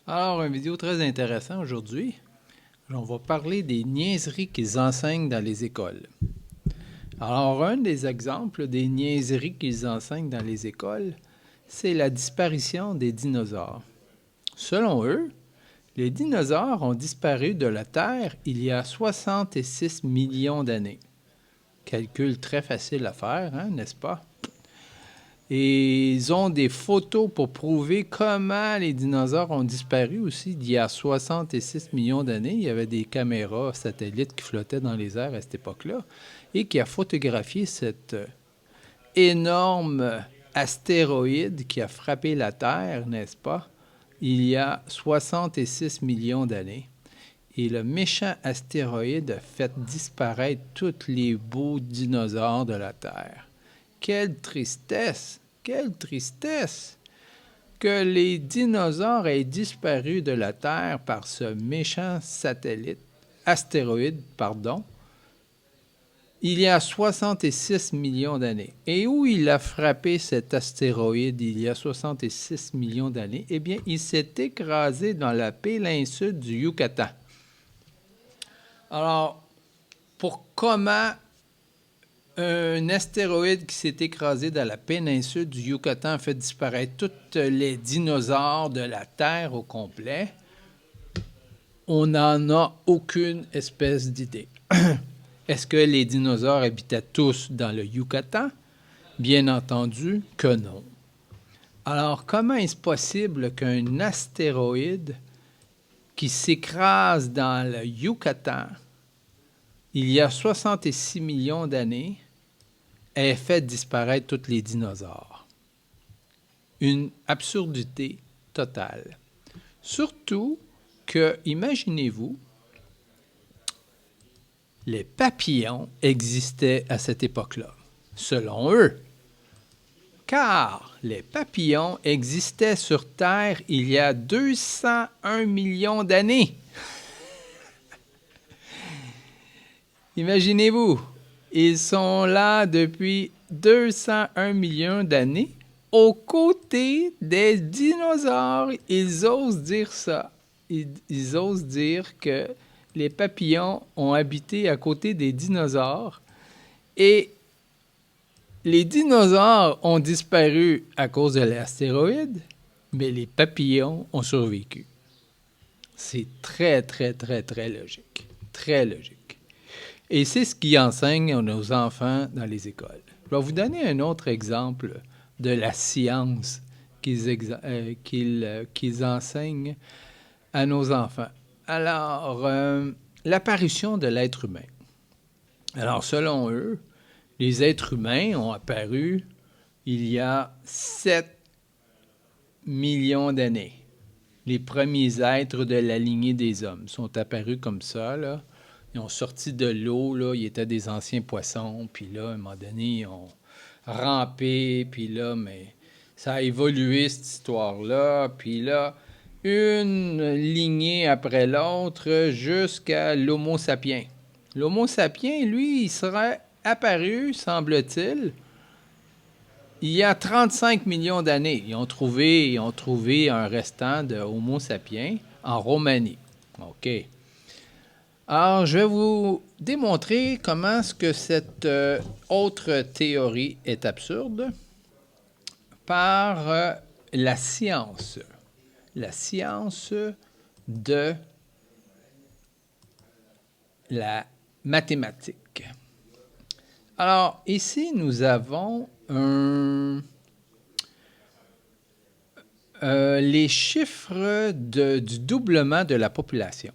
Alors, une vidéo très intéressante aujourd'hui. On va parler des niaiseries qu'ils enseignent dans les écoles. Alors, un des exemples des niaiseries qu'ils enseignent dans les écoles, c'est la disparition des dinosaures. Selon eux, les dinosaures ont disparu de la Terre il y a 66 millions d'années. Calcul très facile à faire, hein, n'est-ce pas? Et ils ont des photos pour prouver comment les dinosaures ont disparu aussi il y a 66 millions d'années. Il y avait des caméras satellites qui flottaient dans les airs à cette époque-là et qui a photographié cet énorme astéroïde qui a frappé la Terre, n'est-ce pas, il y a 66 millions d'années. Et le méchant astéroïde a fait disparaître tous les beaux dinosaures de la Terre. Quelle tristesse! Quelle tristesse! Que les dinosaures aient disparu de la Terre par ce méchant astéroïde, il y a 66 millions d'années. Et où il a frappé cet astéroïde il y a 66 millions d'années? Eh bien, il s'est écrasé dans la péninsule du Yucatan. Alors, pour comment un astéroïde qui s'est écrasé dans la péninsule du Yucatan a fait disparaître tous les dinosaures de la Terre au complet, on n'en a aucune espèce d'idée. Est-ce que les dinosaures habitaient tous dans le Yucatan? Bien entendu que non. Alors, comment est-ce possible qu'un astéroïde qui s'écrase dans le Yucatan il y a 66 millions d'années ait fait disparaître tous les dinosaures? Une absurdité totale. Surtout que, imaginez-vous, les papillons existaient à cette époque-là, selon eux. Car les papillons existaient sur Terre il y a 201 millions d'années. Imaginez-vous, ils sont là depuis 201 millions d'années, aux côtés des dinosaures. Ils osent dire ça. Ils osent dire que les papillons ont habité à côté des dinosaures et les dinosaures ont disparu à cause de l'astéroïde, mais les papillons ont survécu. C'est très, très, très, très logique. Très logique. Et c'est ce qu'ils enseignent à nos enfants dans les écoles. Je vais vous donner un autre exemple de la science qu'ils enseignent à nos enfants. Alors, l'apparition de l'être humain. Alors, selon eux, les êtres humains ont apparu il y a 7 millions d'années. Les premiers êtres de la lignée des hommes sont apparus comme ça, là. Ils ont sorti de l'eau, là, ils étaient des anciens poissons, puis là, à un moment donné, ils ont rampé, puis là, mais ça a évolué, cette histoire-là, puis là, une lignée après l'autre, jusqu'à l'Homo sapiens. L'Homo sapiens, lui, il serait apparu, semble-t-il, il y a 35 millions d'années. Ils ont trouvé un restant de Homo sapiens en Roumanie. OK. Alors, je vais vous démontrer comment est-ce que cette autre théorie est absurde par la science. La science de la mathématique. Alors, ici, nous avons les chiffres du doublement de la population.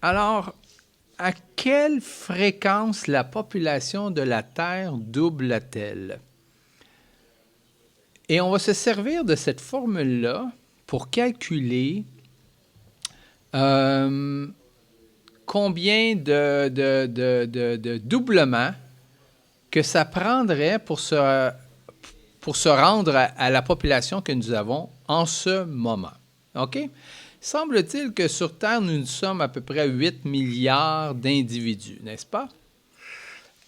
Alors, à quelle fréquence la population de la Terre double-t-elle? Et on va se servir de cette formule-là pour calculer combien de doublements que ça prendrait pour se rendre à la population que nous avons en ce moment. OK? Semble-t-il que sur Terre, nous sommes à peu près 8 milliards d'individus, n'est-ce pas?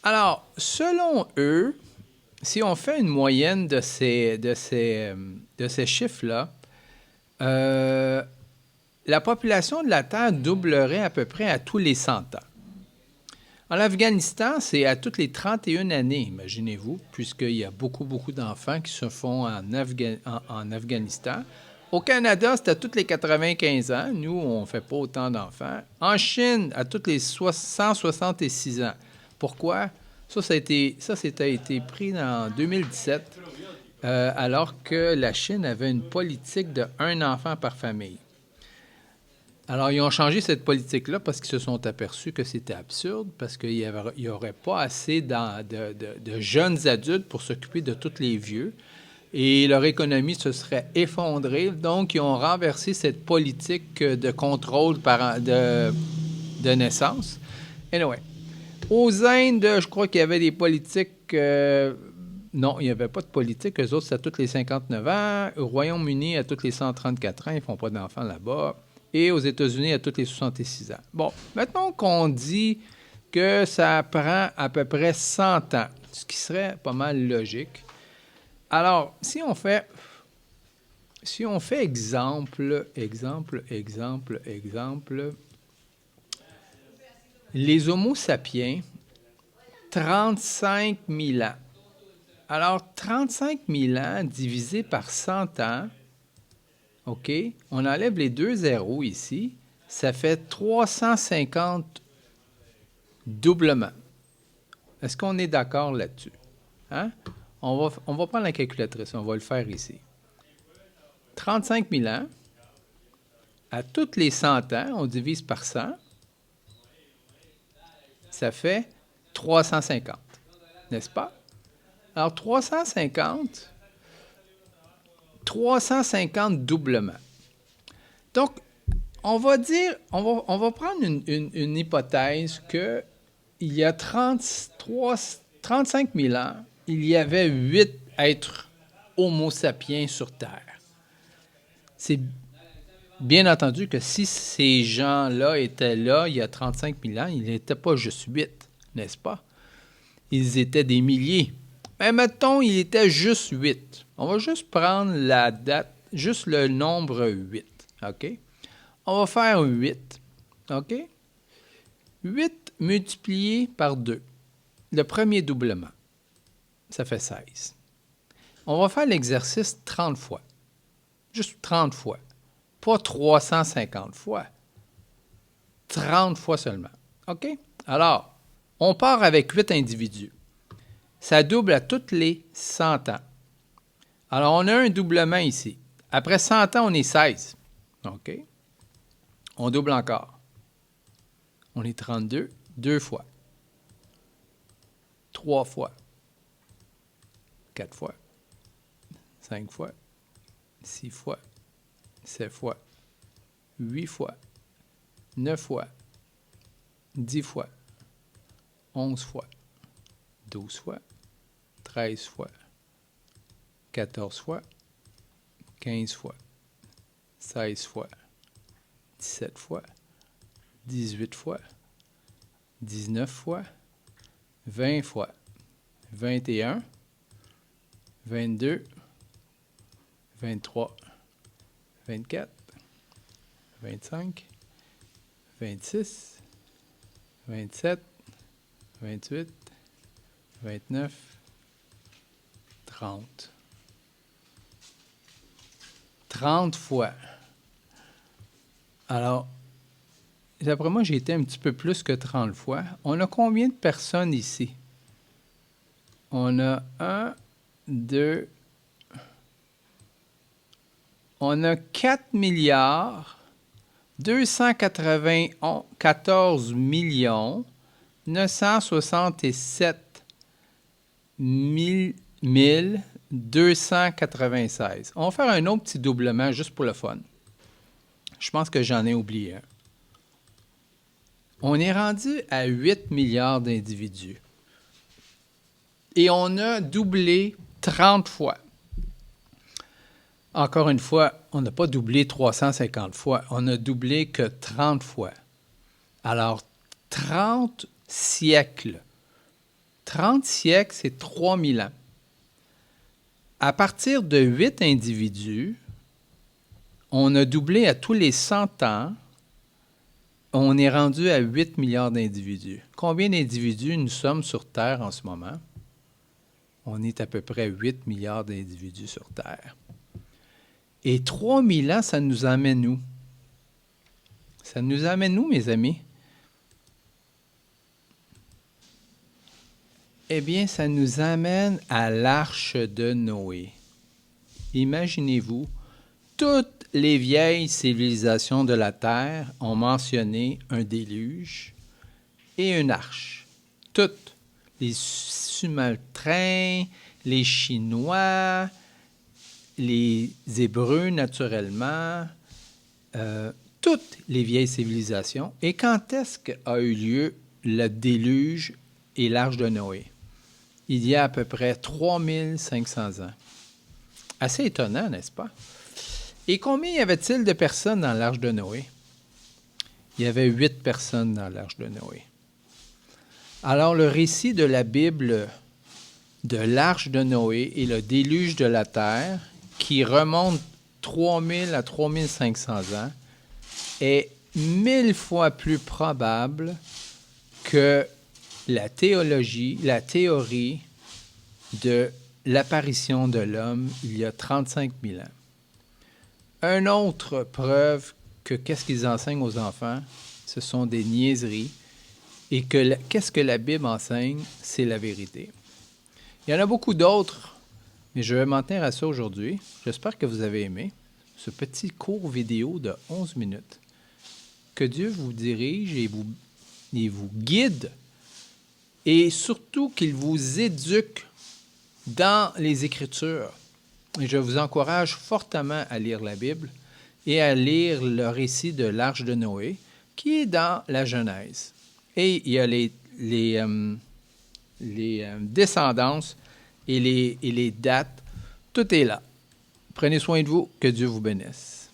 Alors, selon eux, si on fait une moyenne de ces chiffres-là, la population de la Terre doublerait à peu près à tous les 100 ans. En Afghanistan, c'est à toutes les 31 années, imaginez-vous, puisqu'il y a beaucoup, beaucoup d'enfants qui se font en Afghanistan. Au Canada, c'est à toutes les 95 ans. Nous, on ne fait pas autant d'enfants. En Chine, à toutes les 166 ans. Pourquoi? Ça a été pris en 2017, alors que la Chine avait une politique de un enfant par famille. Alors, ils ont changé cette politique-là parce qu'ils se sont aperçus que c'était absurde, parce qu'il n'y aurait pas assez de jeunes adultes pour s'occuper de tous les vieux, et leur économie se serait effondrée. Donc, ils ont renversé cette politique de contrôle de naissance. Anyway, aux Indes, je crois qu'il y avait des politiques... non, il n'y avait pas de politique. Eux autres, c'est à tous les 59 ans. Au Royaume-Uni, à tous les 134 ans. Ils ne font pas d'enfants là-bas. Et aux États-Unis, à tous les 66 ans. Bon, maintenant qu'on dit que ça prend à peu près 100 ans, ce qui serait pas mal logique. Alors, si on fait exemple, les Homo sapiens, 35 000 ans. Alors, 35 000 ans divisé par 100 ans, OK, on enlève les deux zéros ici, ça fait 350 doublements. Est-ce qu'on est d'accord là-dessus? Hein? On va prendre la calculatrice, on va le faire ici. 35 000 ans, à toutes les 100 ans, on divise par 100, ça fait 350, n'est-ce pas? Alors, 350 doublements. Donc, on va prendre une hypothèse qu'il y a 35 000 ans, il y avait 8 êtres Homo sapiens sur Terre. C'est bien entendu que si ces gens-là étaient là il y a 35 000 ans, ils n'étaient pas juste 8, n'est-ce pas? Ils étaient des milliers. Mais mettons, il était juste 8. On va juste prendre la date, juste le nombre 8. OK? On va faire 8. OK? 8 multiplié par 2. Le premier doublement. Ça fait 16. On va faire l'exercice 30 fois. Juste 30 fois. Pas 350 fois. 30 fois seulement. OK? Alors, on part avec 8 individus. Ça double à toutes les 100 ans. Alors, on a un doublement ici. Après 100 ans, on est 16. OK? On double encore. On est 32, 2 fois. 3 fois. 4 fois. 5 fois. 6 fois. 7 fois. 8 fois. 9 fois. 10 fois. 11 fois. 12 fois. 13 fois. 14 fois. 15 fois. 16 fois. 17 fois. 18 fois. 19 fois. 20 fois. 21. 22. 23. 24. 25. 26. 27. 28. 29. 30. 30 fois. Alors, d'après moi, j'ai été un petit peu plus que 30 fois. On a combien de personnes ici? On a 1, 2... On a 4 milliards 294 millions 967 296. On va faire un autre petit doublement juste pour le fun. Je pense que j'en ai oublié un. On est rendu à 8 milliards d'individus. Et on a doublé 30 fois. Encore une fois, on n'a pas doublé 350 fois. On a doublé que 30 fois. Alors, 30 siècles. 30 siècles, c'est 3000 ans. À partir de 8 individus, on a doublé à tous les 100 ans. On est rendu à 8 milliards d'individus. Combien d'individus nous sommes sur Terre en ce moment? On est à peu près 8 milliards d'individus sur Terre. Et 3000 ans, ça nous amène où? Ça nous amène où, mes amis? Eh bien, ça nous amène à l'arche de Noé. Imaginez-vous, toutes les vieilles civilisations de la Terre ont mentionné un déluge et une arche. Toutes. Les Sumaltrains, les Chinois, les Hébreux, naturellement, toutes les vieilles civilisations. Et quand est-ce qu'a eu lieu le déluge et l'arche de Noé? Il y a à peu près 3500 ans. Assez étonnant, n'est-ce pas? Et combien y avait-il de personnes dans l'arche de Noé? Il y avait 8 personnes dans l'arche de Noé. Alors, le récit de la Bible de l'arche de Noé et le déluge de la terre, qui remonte 3000 à 3500 ans, est 1000 fois plus probable que la théorie de l'apparition de l'homme il y a 35 000 ans. Une autre preuve que qu'est-ce qu'ils enseignent aux enfants, ce sont des niaiseries, et que qu'est-ce que la Bible enseigne, c'est la vérité. Il y en a beaucoup d'autres, mais je vais m'en tenir à ça aujourd'hui. J'espère que vous avez aimé ce petit court vidéo de 11 minutes. Que Dieu vous dirige et vous guide, et surtout qu'il vous éduque dans les Écritures. Et je vous encourage fortement à lire la Bible et à lire le récit de l'arche de Noé, qui est dans la Genèse. Et il y a les descendances et les dates. Tout est là. Prenez soin de vous. Que Dieu vous bénisse.